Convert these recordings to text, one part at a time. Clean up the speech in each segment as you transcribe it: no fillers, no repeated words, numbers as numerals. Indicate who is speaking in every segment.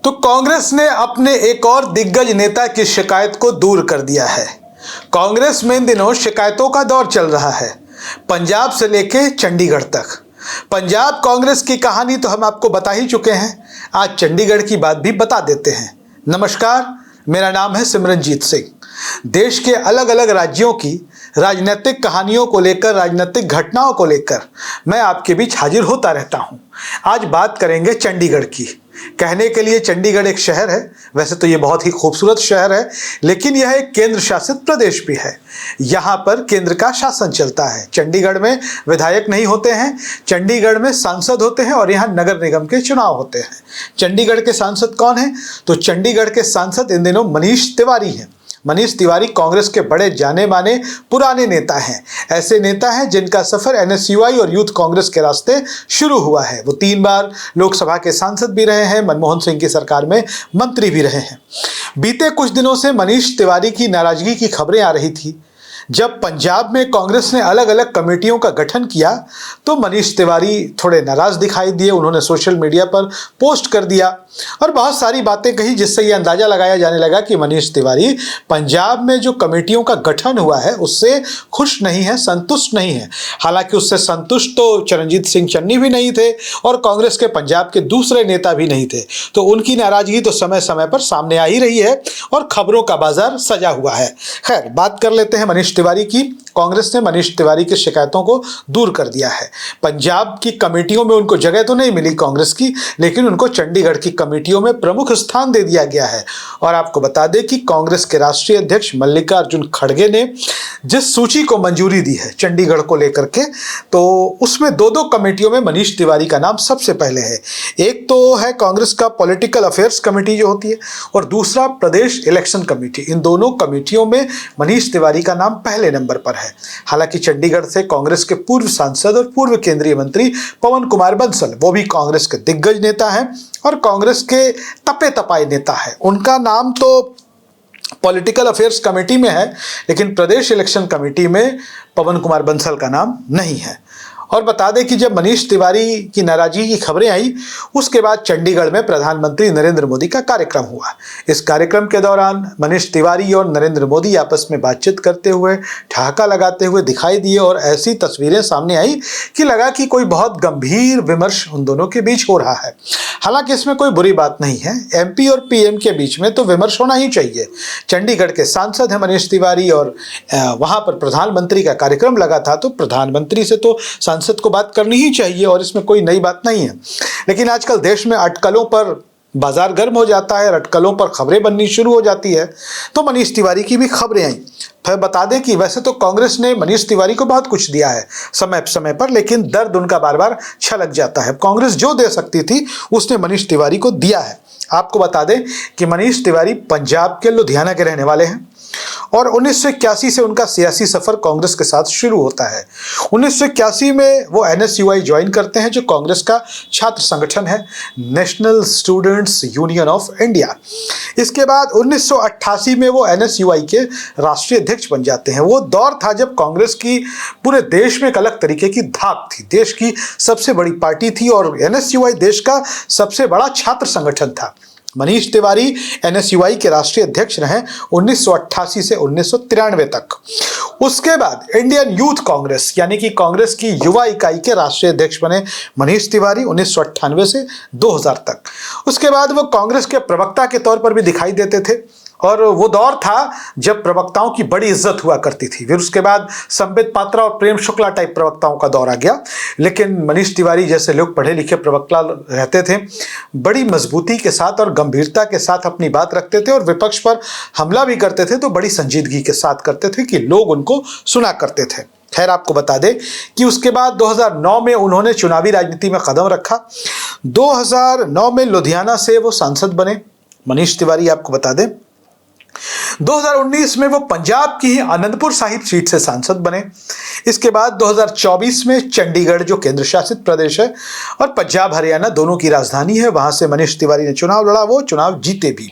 Speaker 1: तो कांग्रेस ने अपने एक और दिग्गज नेता की शिकायत को दूर कर दिया है। कांग्रेस में इन दिनों शिकायतों का दौर चल रहा है, पंजाब से लेके चंडीगढ़ तक। पंजाब कांग्रेस की कहानी तो हम आपको बता ही चुके हैं, आज चंडीगढ़ की बात भी बता देते हैं। नमस्कार, मेरा नाम है सिमरनजीत सिंह। देश के अलग अलग राज्यों की राजनीतिक कहानियों को लेकर, राजनीतिक घटनाओं को लेकर मैं आपके बीच हाजिर होता रहता हूं। आज बात करेंगे चंडीगढ़ की। कहने के लिए चंडीगढ़ एक शहर है, वैसे तो ये बहुत ही खूबसूरत शहर है, लेकिन यह एक केंद्र शासित प्रदेश भी है। यहाँ पर केंद्र का शासन चलता है। चंडीगढ़ में विधायक नहीं होते हैं, चंडीगढ़ में सांसद होते हैं और यहाँ नगर निगम के चुनाव होते हैं। चंडीगढ़ के सांसद कौन हैं? तो चंडीगढ़ के सांसद इन दिनों मनीष तिवारी हैं। मनीष तिवारी कांग्रेस के बड़े जाने माने पुराने नेता हैं। ऐसे नेता हैं जिनका सफर एनएसयूआई और यूथ कांग्रेस के रास्ते शुरू हुआ है। वो 3 बार लोकसभा के सांसद भी रहे हैं, मनमोहन सिंह की सरकार में मंत्री भी रहे हैं। बीते कुछ दिनों से मनीष तिवारी की नाराजगी की खबरें आ रही थी। जब पंजाब में कांग्रेस ने अलग अलग कमेटियों का गठन किया तो मनीष तिवारी थोड़े नाराज दिखाई दिए। उन्होंने सोशल मीडिया पर पोस्ट कर दिया और बहुत सारी बातें कही, जिससे ये अंदाजा लगाया जाने लगा कि मनीष तिवारी पंजाब में जो कमेटियों का गठन हुआ है उससे खुश नहीं है, संतुष्ट नहीं है। हालांकि उससे संतुष्ट तो चरणजीत सिंह चन्नी भी नहीं थे और कांग्रेस के पंजाब के दूसरे नेता भी नहीं थे। तो उनकी नाराजगी तो समय समय पर सामने आ ही रही है और खबरों का बाजार सजा हुआ है। खैर, बात कर लेते हैं मनीष तिवारी की। कांग्रेस ने मनीष तिवारी की शिकायतों को दूर कर दिया है। पंजाब की कमेटियों में उनको जगह तो नहीं मिली कांग्रेस की, लेकिन उनको चंडीगढ़ की कमेटियों में प्रमुख स्थान दे दिया गया है। और आपको बता दें कि कांग्रेस के राष्ट्रीय अध्यक्ष मल्लिकार्जुन खड़गे ने जिस सूची को मंजूरी दी है चंडीगढ़ को लेकर के, तो उसमें 2 कमेटियों में मनीष तिवारी का नाम सबसे पहले है। एक तो है कांग्रेस का पॉलिटिकल अफेयर्स कमेटी जो होती है, और दूसरा प्रदेश इलेक्शन कमेटी। इन दोनों कमेटियों में मनीष तिवारी का नाम पहले नंबर पर है। हालांकि चंडीगढ़ से कांग्रेस के पूर्व सांसद और पूर्व केंद्रीय मंत्री पवन कुमार बंसल, वो भी कांग्रेस के दिग्गज नेता हैं और कांग्रेस के तपे तपाए नेता है। उनका नाम तो पॉलिटिकल अफेयर्स कमेटी में है, लेकिन प्रदेश इलेक्शन कमेटी में पवन कुमार बंसल का नाम नहीं है। और बता दें कि जब मनीष तिवारी की नाराजगी की खबरें आई, उसके बाद चंडीगढ़ में प्रधानमंत्री नरेंद्र मोदी का कार्यक्रम हुआ। इस कार्यक्रम के दौरान मनीष तिवारी और नरेंद्र मोदी आपस में बातचीत करते हुए, ठहाका लगाते हुए दिखाई दिए और ऐसी तस्वीरें सामने आई कि लगा कि कोई बहुत गंभीर विमर्श उन दोनों के बीच हो रहा है। हालांकि इसमें कोई बुरी बात नहीं है, एमपी और पीएम के बीच में तो विमर्श होना ही चाहिए। चंडीगढ़ के सांसद हैं मनीष तिवारी और वहां पर प्रधानमंत्री का कार्यक्रम लगा था, तो प्रधानमंत्री से तो सांसद को बात करनी ही चाहिए और इसमें कोई नई बात नहीं है। लेकिन आजकल देश में अटकलों पर बाजार गर्म हो जाता है, अटकलों पर खबरें बननी शुरू हो जाती है, तो मनीष तिवारी की भी खबरें आई। फिर बता दें कि वैसे तो कांग्रेस ने मनीष तिवारी को बहुत कुछ दिया है समय समय पर, लेकिन दर्द उनका बार बार छलक जाता है। कांग्रेस जो दे सकती थी उसने मनीष तिवारी को दिया है। आपको बता दें कि मनीष तिवारी पंजाब के लुधियाना के रहने वाले हैं और 1981 से उनका सियासी सफर कांग्रेस के साथ शुरू होता है। 1981 में वो एनएसयूआई ज्वाइन करते हैं, जो कांग्रेस का छात्र संगठन है, national students union of India. इसके बाद 1988 में वो एनएसयूआई के राष्ट्रीय अध्यक्ष बन जाते हैं। वो दौर था जब कांग्रेस की पूरे देश में एक अलग तरीके की धाक थी, देश की सबसे बड़ी पार्टी थी और एनएसयूआई देश का सबसे बड़ा छात्र संगठन था। मनीष तिवारी एनएसयूआई के राष्ट्रीय अध्यक्ष रहे 1988 से 1993 तक। उसके बाद इंडियन यूथ कांग्रेस यानी कि कांग्रेस की युवा इकाई के राष्ट्रीय अध्यक्ष बने मनीष तिवारी 1998 से 2000 तक। उसके बाद वो कांग्रेस के प्रवक्ता के तौर पर भी दिखाई देते थे और वो दौर था जब प्रवक्ताओं की बड़ी इज्जत हुआ करती थी। फिर उसके बाद संबित पात्रा और प्रेम शुक्ला टाइप प्रवक्ताओं का दौर आ गया, लेकिन मनीष तिवारी जैसे लोग पढ़े लिखे प्रवक्ता रहते थे, बड़ी मजबूती के साथ और गंभीरता के साथ अपनी बात रखते थे और विपक्ष पर हमला भी करते थे तो बड़ी संजीदगी के साथ करते थे कि लोग उनको सुना करते थे। खैर, आपको बता दें कि उसके बाद 2009 में उन्होंने चुनावी राजनीति में कदम रखा। 2009 में लुधियाना से वो सांसद बने मनीष तिवारी। आपको बता दें 2019 में वो पंजाब की ही आनंदपुर साहिब सीट से सांसद बने। इसके बाद 2024 में चंडीगढ़, जो केंद्र शासित प्रदेश है और पंजाब हरियाणा दोनों की राजधानी है, वहां से मनीष तिवारी ने चुनाव लड़ा, वो चुनाव जीते भी।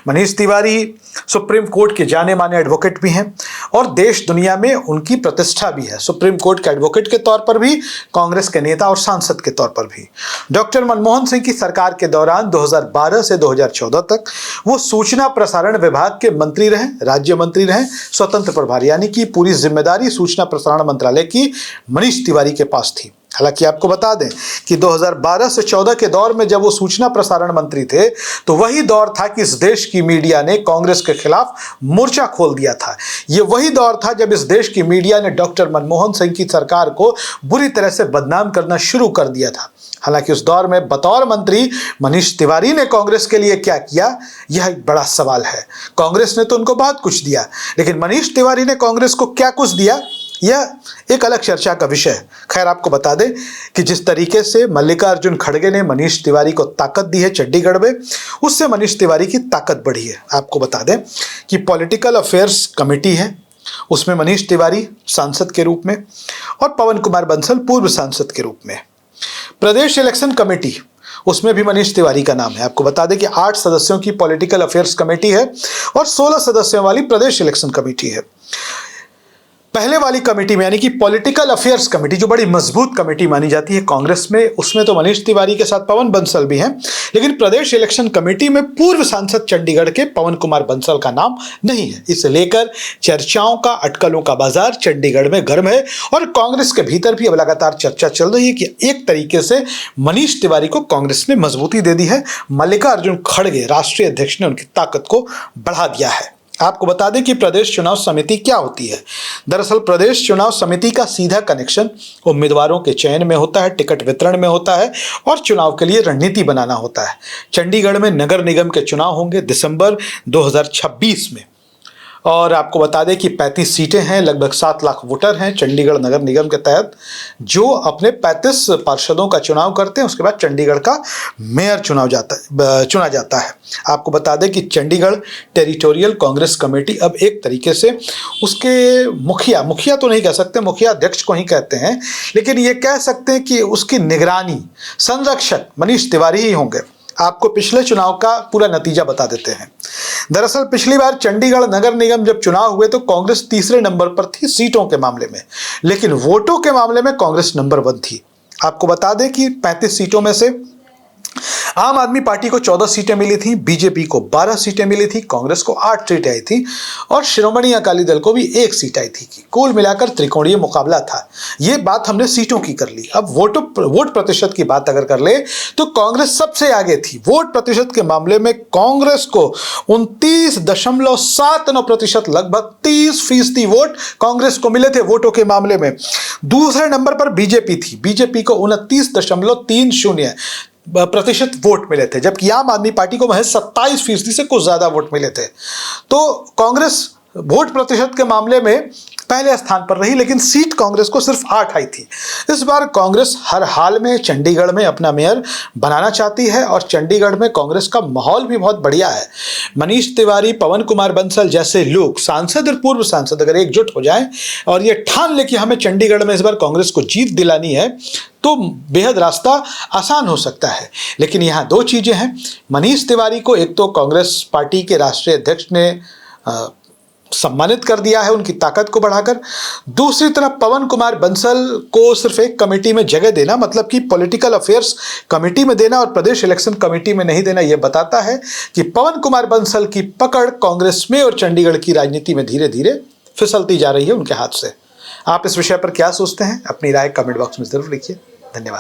Speaker 1: मनीष तिवारी सुप्रीम कोर्ट के जाने माने एडवोकेट भी हैं और देश दुनिया में उनकी प्रतिष्ठा भी है। सुप्रीम कोर्ट के एडवोकेट के तौर पर भी, कांग्रेस के नेता और सांसद के तौर पर भी। डॉक्टर मनमोहन सिंह की सरकार के दौरान 2012 से 2014 तक वो सूचना प्रसारण विभाग के मंत्री रहे, राज्य मंत्री रहे, स्वतंत्र प्रभार, यानी कि पूरी जिम्मेदारी सूचना प्रसारण मंत्रालय की मनीष तिवारी के पास थी। हालांकि आपको बता दें कि 2012 से 14 के दौर में जब वो सूचना प्रसारण मंत्री थे तो वही दौर था कि इस देश की मीडिया ने कांग्रेस के खिलाफ मोर्चा खोल दिया था। ये वही दौर था जब इस देश की मीडिया ने डॉक्टर मनमोहन सिंह की सरकार को बुरी तरह से बदनाम करना शुरू कर दिया था। हालांकि उस दौर में बतौर मंत्री मनीष तिवारी ने कांग्रेस के लिए क्या किया, यह एक बड़ा सवाल है। कांग्रेस ने तो उनको बहुत कुछ दिया, लेकिन मनीष तिवारी ने कांग्रेस को क्या कुछ दिया, यह एक अलग चर्चा का विषय है। खैर, आपको बता दें कि जिस तरीके से मल्लिकार्जुन खड़गे ने मनीष तिवारी को ताकत दी है चंडीगढ़ में, उससे मनीष तिवारी की ताकत बढ़ी है। आपको बता दें कि पॉलिटिकल अफेयर्स कमेटी है, उसमें मनीष तिवारी सांसद के रूप में और पवन कुमार बंसल पूर्व सांसद के रूप में। प्रदेश इलेक्शन कमेटी, उसमें भी मनीष तिवारी का नाम है। आपको बता दें कि 8 सदस्यों की पॉलिटिकल अफेयर्स कमेटी है और 16 सदस्यों वाली प्रदेश इलेक्शन कमेटी है। पहले वाली कमेटी में, यानी कि पॉलिटिकल अफेयर्स कमेटी, जो बड़ी मजबूत कमेटी मानी जाती है कांग्रेस में, उसमें तो मनीष तिवारी के साथ पवन बंसल भी हैं, लेकिन प्रदेश इलेक्शन कमेटी में पूर्व सांसद चंडीगढ़ के पवन कुमार बंसल का नाम नहीं है। इसे लेकर चर्चाओं का, अटकलों का बाजार चंडीगढ़ में गर्म है और कांग्रेस के भीतर भी अब लगातार चर्चा चल रही है कि एक तरीके से मनीष तिवारी को कांग्रेस ने मजबूती दे दी है। मल्लिकार्जुन खड़गे राष्ट्रीय अध्यक्ष ने उनकी ताकत को बढ़ा दिया है। आपको बता दें कि प्रदेश चुनाव समिति क्या होती है। दरअसल प्रदेश चुनाव समिति का सीधा कनेक्शन उम्मीदवारों के चयन में होता है, टिकट वितरण में होता है और चुनाव के लिए रणनीति बनाना होता है। चंडीगढ़ में नगर निगम के चुनाव होंगे दिसंबर 2026 में और आपको बता दें कि 35 सीटें हैं, लगभग 7 लाख वोटर हैं चंडीगढ़ नगर निगम के तहत, जो अपने 35 पार्षदों का चुनाव करते हैं। उसके बाद चंडीगढ़ का मेयर चुना जाता है। आपको बता दें कि चंडीगढ़ टेरिटोरियल कांग्रेस कमेटी अब एक तरीके से उसके मुखिया तो नहीं कह सकते, मुखिया अध्यक्ष को ही कहते हैं, लेकिन ये कह सकते हैं कि उसकी निगरानी, संरक्षक मनीष तिवारी ही होंगे। आपको पिछले चुनाव का पूरा नतीजा बता देते हैं। दरअसल पिछली बार चंडीगढ़ नगर निगम जब चुनाव हुए तो कांग्रेस तीसरे नंबर पर थी सीटों के मामले में, लेकिन वोटों के मामले में कांग्रेस नंबर 1 थी। आपको बता दें कि 35 सीटों में से आम आदमी पार्टी को 14 सीटें मिली थी, बीजेपी को 12 सीटें मिली थी, कांग्रेस को 8 सीटें आई थी और श्रोमणी अकाली दल को भी 1 सीट आई थी। कुल मिलाकर त्रिकोणीय मुकाबला था। ये बात हमने सीटों की कर ली। अब वोट प्रतिशत की बात अगर कर ले तो कांग्रेस सबसे आगे थी। वोट प्रतिशत के मामले में कांग्रेस को 29.79%, लगभग 30% वोट कांग्रेस को मिले थे वोटों के मामले में। दूसरे नंबर पर बीजेपी थी, बीजेपी को 29.30% वोट मिले थे, जबकि आम आदमी पार्टी को महज 27% से कुछ ज्यादा वोट मिले थे। तो कांग्रेस वोट प्रतिशत के मामले में पहले स्थान पर रही, लेकिन सीट कांग्रेस को सिर्फ 8 आई थी। इस बार कांग्रेस हर हाल में चंडीगढ़ में अपना मेयर बनाना चाहती है और चंडीगढ़ में कांग्रेस का माहौल भी बहुत बढ़िया है। मनीष तिवारी, पवन कुमार बंसल जैसे लोग, सांसद और पूर्व सांसद, अगर एकजुट हो जाएं और ये ठान ले कि हमें चंडीगढ़ में इस बार कांग्रेस को जीत दिलानी है, तो बेहद रास्ता आसान हो सकता है। लेकिन यहाँ 2 चीजें हैं। मनीष तिवारी को एक तो कांग्रेस पार्टी के राष्ट्रीय अध्यक्ष ने सम्मानित कर दिया है उनकी ताकत को बढ़ाकर। दूसरी तरफ पवन कुमार बंसल को सिर्फ एक कमेटी में जगह देना, मतलब कि पॉलिटिकल अफेयर्स कमेटी में देना और प्रदेश इलेक्शन कमेटी में नहीं देना, यह बताता है कि पवन कुमार बंसल की पकड़ कांग्रेस में और चंडीगढ़ की राजनीति में धीरे धीरे फिसलती जा रही है उनके हाथ से। आप इस विषय पर क्या सोचते हैं? अपनी राय कमेंट बॉक्स में जरूर लिखिए। धन्यवाद।